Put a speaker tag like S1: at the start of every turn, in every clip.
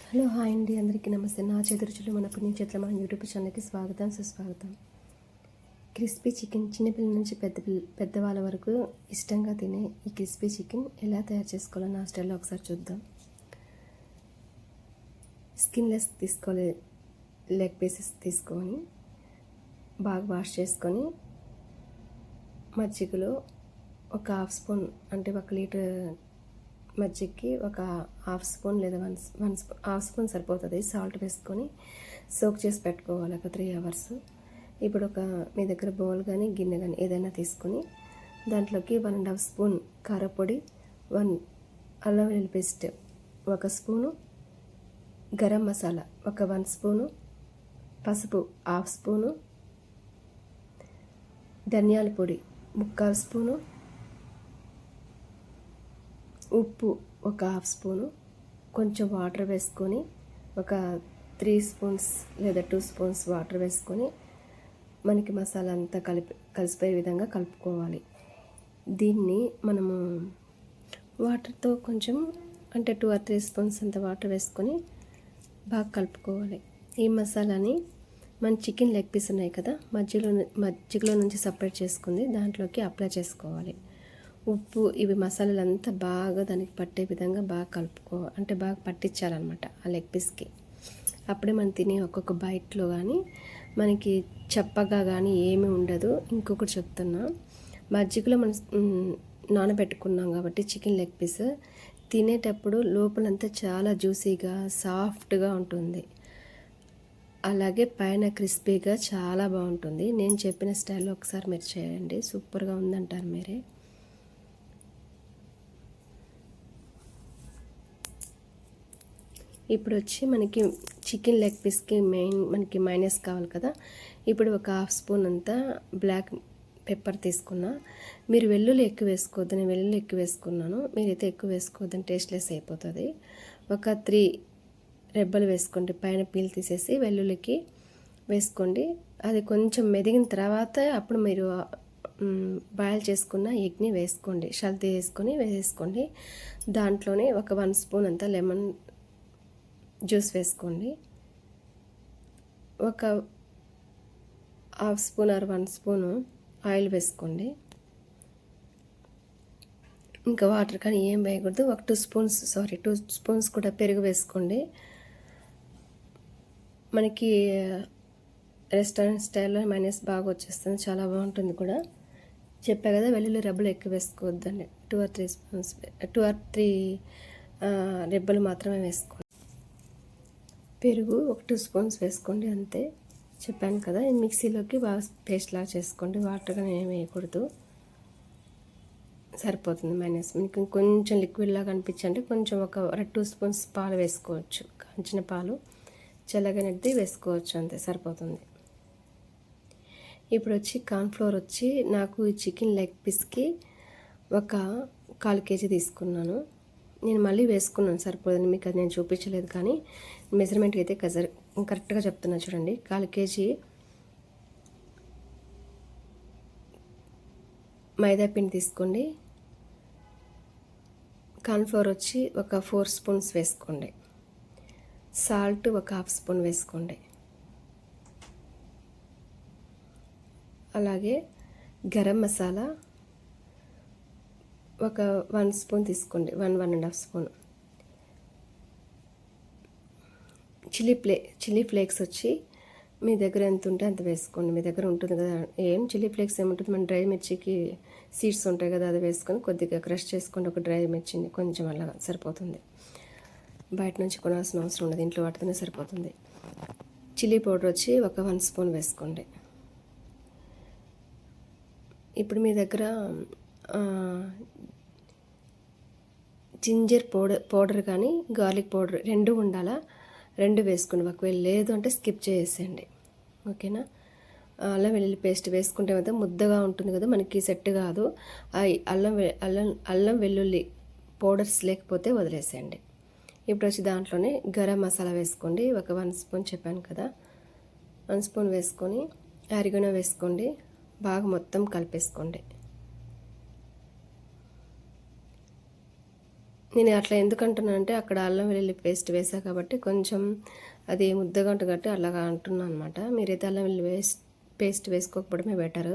S1: Hello hi అండి, అందరికీ నమస్తే. నా చేతురుచులు మన పుణ్యచేతుల మన యూట్యూబ్ ఛానల్కి స్వాగతం సుస్వాగతం. క్రిస్పీ చికెన్ చిన్నపిల్లల నుంచి పెద్దవాళ్ళ వరకు ఇష్టంగా తినే ఈ క్రిస్పీ చికెన్ ఎలా తయారు చేసుకోవాలో నా స్టైల్లో ఒకసారి చూద్దాం. స్కిన్లెస్ తీసుకోవాలి, లెగ్ పీసెస్ తీసుకొని బాగా వాష్ చేసుకొని మజ్జిగలో ఒక హాఫ్ స్పూన్ అంటే 1 లీటర్ మజ్జిగకి ఒక హాఫ్ స్పూన్ లేదా హాఫ్ స్పూన్ సరిపోతుంది సాల్ట్ వేసుకొని సోక్ చేసి పెట్టుకోవాలి ఒక 3 అవర్స్. ఇప్పుడు మీ దగ్గర బౌల్ కానీ గిన్నె కానీ ఏదైనా తీసుకొని దాంట్లోకి 1.5 స్పూన్ కారపొడి, 1 అల్లం వెల్లుల్లి paste, 1 spoon garam masala, 1 spoon పసుపు, హాఫ్ స్పూను ధనియాల పొడి, 1/4 స్పూను ఉప్పు, 1/2 స్పూను, కొంచెం వాటర్ వేసుకొని ఒక 3 స్పూన్స్ లేదా 2 స్పూన్స్ వాటర్ వేసుకొని మనకి మసాలా అంతా కలిసిపోయే విధంగా కలుపుకోవాలి. దీన్ని మనము వాటర్తో కొంచెం అంటే 2 or 3 స్పూన్స్ అంత వాటర్ వేసుకొని బాగా కలుపుకోవాలి. ఈ మసాలాని మన చికెన్ లెగ్ పీస్ ఉన్నాయి కదా, మజ్జిగలో నుంచి సపరేట్ చేసుకుంది దాంట్లోకి అప్లై చేసుకోవాలి. ఉప్పు, ఇవి మసాలాలంతా బాగా దానికి పట్టే విధంగా బాగా అంటే బాగా పట్టించాలన్నమాట ఆ లెగ్ పీస్కి. అప్పుడే మనం తినే ఒక్కొక్క బైట్లో కానీ మనకి చప్పగా కానీ ఏమీ ఉండదు. ఇంకొకటి చెప్తున్నా, మజ్జిగలో మనం నానబెట్టుకున్నాం కాబట్టి చికెన్ లెగ్ పీస్ తినేటప్పుడు లోపలంతా చాలా జ్యూసీగా సాఫ్ట్గా ఉంటుంది, అలాగే పైన క్రిస్పీగా చాలా బాగుంటుంది. నేను చెప్పిన స్టైల్లో ఒకసారి మీరు చేయండి, సూపర్గా ఉందంటారు మీరే. ఇప్పుడు వచ్చి మనకి చికెన్ లెగ్ పీస్కి మనకి మైనస్ కావాలి కదా. ఇప్పుడు ఒక హాఫ్ స్పూన్ అంతా బ్లాక్ పెప్పర్ తీసుకున్నా. మీరు వెల్లుల్లి ఎక్కువ వేసుకోవద్దు, నేను వెల్లుల్లి ఎక్కువ వేసుకున్నాను, మీరైతే ఎక్కువ వేసుకోవద్దని టేస్ట్లెస్ అయిపోతుంది. ఒక 3 రెబ్బలు వేసుకోండి, పైన పీల్ తీసేసి వెల్లుల్లికి వేసుకోండి. అది కొంచెం మెదిగిన తర్వాత అప్పుడు మీరు బాయిల్ చేసుకున్న ఎగ్ని వేసుకోండి, షల్తీ వేసుకోండి. దాంట్లోనే ఒక 1 స్పూన్ అంతా లెమన్ జ్యూస్ వేసుకోండి, ఒక half spoon or 1 spoon oil వేసుకోండి. ఇంకా వాటర్ కానీ ఏం వేయకూడదు. ఒక 2 స్పూన్స్ కూడా పెరుగు వేసుకోండి. మనకి రెస్టారెంట్ స్టైల్లో మైనస్ బాగా వచ్చేస్తుంది, చాలా బాగుంటుంది కూడా. చెప్పా కదా వెల్లుల్లి రెబ్బలు ఎక్కువ వేసుకోవద్దండి, 2 or 3 స్పూన్స్ 2 or 3 రెబ్బలు మాత్రమే వేసుకోండి. పెరుగు ఒక 2 స్పూన్స్ వేసుకోండి అంతే. చెప్పాను కదా, మిక్సీలోకి బాగా పేస్ట్ లాగా చేసుకోండి, వాటర్ కానీ ఏమి వేయకూడదు, సరిపోతుంది. మైనస్ మీకు కొంచెం లిక్విడ్ లాగా అనిపించండి కొంచెం ఒక 2 స్పూన్స్ పాలు వేసుకోవచ్చు, కాంచిన పాలు చల్లగనెద్ది వేసుకోవచ్చు, అంతే సరిపోతుంది. ఇప్పుడు వచ్చి కార్న్ఫ్లోర్ వచ్చి నాకు ఈ చికెన్ లెగ్ పీస్కి ఒక 1/4 kg తీసుకున్నాను. నేను మళ్ళీ వేసుకున్నాను, సరిపోదని మీకు అది నేను చూపించలేదు, కానీ మెజర్మెంట్కి అయితే కరెక్ట్గా చెప్తున్నా చూడండి. 1/4 kg మైదా పిండి తీసుకోండి. కార్న్ఫ్లోర్ వచ్చి ఒక 4 స్పూన్స్ వేసుకోండి. సాల్ట్ ఒక హాఫ్ స్పూన్ వేసుకోండి. అలాగే గరం మసాలా ఒక 1 స్పూన్ తీసుకోండి, 1.5 స్పూన్. చిల్లీ ఫ్లేక్స్ వచ్చి మీ దగ్గర ఎంత ఉంటే అంత వేసుకోండి, మీ దగ్గర ఉంటుంది కదా. చిల్లీ ఫ్లేక్స్ ఏముంటుంది, మన డ్రై మిర్చికి సీడ్స్ ఉంటాయి కదా, అది వేసుకొని కొద్దిగా క్రష్ చేసుకోండి. ఒక డ్రై మిర్చిని కొంచెం అలా సరిపోతుంది, బయట నుంచి కొనాల్సిన అవసరం ఉండదు, ఇంట్లో వాటితోనే సరిపోతుంది. చిల్లీ పౌడర్ వచ్చి ఒక 1 స్పూన్ వేసుకోండి. ఇప్పుడు మీ దగ్గర జింజర్ పౌడర్ కానీ గార్లిక్ పౌడర్ 2 ఉండాలా, 2 వేసుకోండి. ఒకవేళ లేదు అంటే స్కిప్ చేసేయండి, ఓకేనా. అల్లం వెల్లుల్లి పేస్ట్ వేసుకుంటే మాత్రం ముద్దగా ఉంటుంది కదా, మనకి సెట్ కాదు. అల్లం వెల్లుల్లి పౌడర్స్ లేకపోతే వదిలేసేయండి. ఇప్పుడు వచ్చి దాంట్లోనే గరం మసాలా వేసుకోండి, ఒక 1 స్పూన్ చెప్పాను కదా, 1 స్పూన్ వేసుకొని ఆరిగానో వేసుకోండి, బాగా మొత్తం కలిపేసుకోండి. నేను అట్లా ఎందుకు అంటున్నానంటే అక్కడ అల్లం వెల్లుల్లి పేస్ట్ వేసా కాబట్టి కొంచెం అది ముద్దగా ఉంటుంది కాబట్టి అలాగా అంటున్నాను అనమాట. మీరైతే అల్లం వెల్లుల్లి పేస్ట్ వేసుకోకపోవడమే బెటర్.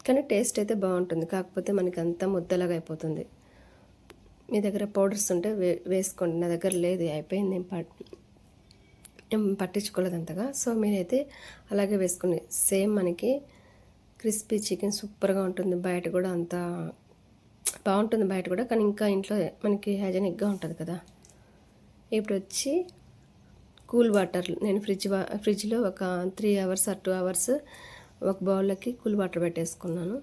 S1: కానీ టేస్ట్ అయితే బాగుంటుంది, కాకపోతే మనకి అంతా ముద్దలాగా అయిపోతుంది. మీ దగ్గర పౌడర్స్ ఉంటే వేసుకోండి. నా దగ్గర లేదు, అయిపోయింది, ఏం పట్టించుకోలేదు అంతగా. సో మీరైతే అలాగే వేసుకోండి. సేమ్ మనకి క్రిస్పీ చికెన్ సూపర్గా ఉంటుంది. బయట కూడా అంత బాగుంటుంది బయట కూడా, కానీ ఇంకా ఇంట్లో మనకి హైజెనిక్గా ఉంటుంది కదా. ఇప్పుడు వచ్చి కూల్ వాటర్ నేను ఫ్రిడ్జ్లో ఒక 3 అవర్స్ ఆర్ 2 అవర్స్ ఒక బౌల్లోకి కూల్ వాటర్ పెట్టేసుకున్నాను.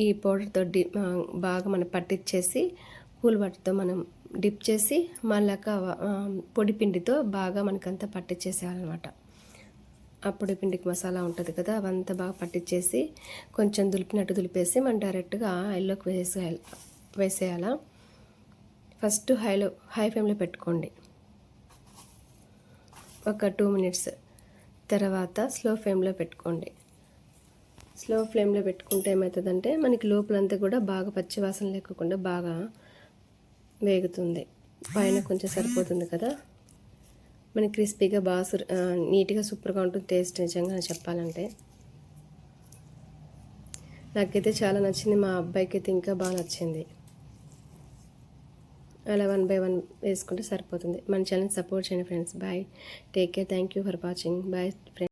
S1: ఈ పౌడర్తో బాగా మనం పట్టించేసి కూల్ వాటర్తో మనం డిప్ చేసి మళ్ళాక పొడి పిండితో బాగా మనకంతా పట్టించేసేయాలన్నమాట. ఆ పొడి పిండికి మసాలా ఉంటుంది కదా, అవంతా బాగా పట్టించేసి కొంచెం దులిపినట్టు దులిపేసి మనం డైరెక్ట్గా ఆయిల్లోకి వేసేయాలా. ఫస్ట్ హై ఫ్లేమ్లో పెట్టుకోండి ఒక 2 మినిట్స్. తర్వాత స్లో ఫ్లేమ్లో పెట్టుకోండి. స్లో ఫ్లేమ్లో పెట్టుకుంటే ఏమవుతుందంటే మనకి లోపలంతా కూడా బాగా పచ్చివాసన లేకుండా బాగా వేగుతుంది. పైన కొంచెం సరిపోతుంది కదా, మనకి క్రిస్పీగా బాగా నీట్గా సూపర్గా ఉంటుంది టేస్ట్. నిజంగా చెప్పాలంటే నాకైతే చాలా నచ్చింది, మా అబ్బాయికి అయితే ఇంకా బాగా నచ్చింది. అలా 1 బై 1 వేసుకుంటే సరిపోతుంది. మన ఛానల్ సపోర్ట్ చేయండి friends. Bye, take care, thank you for watching. Bye friends.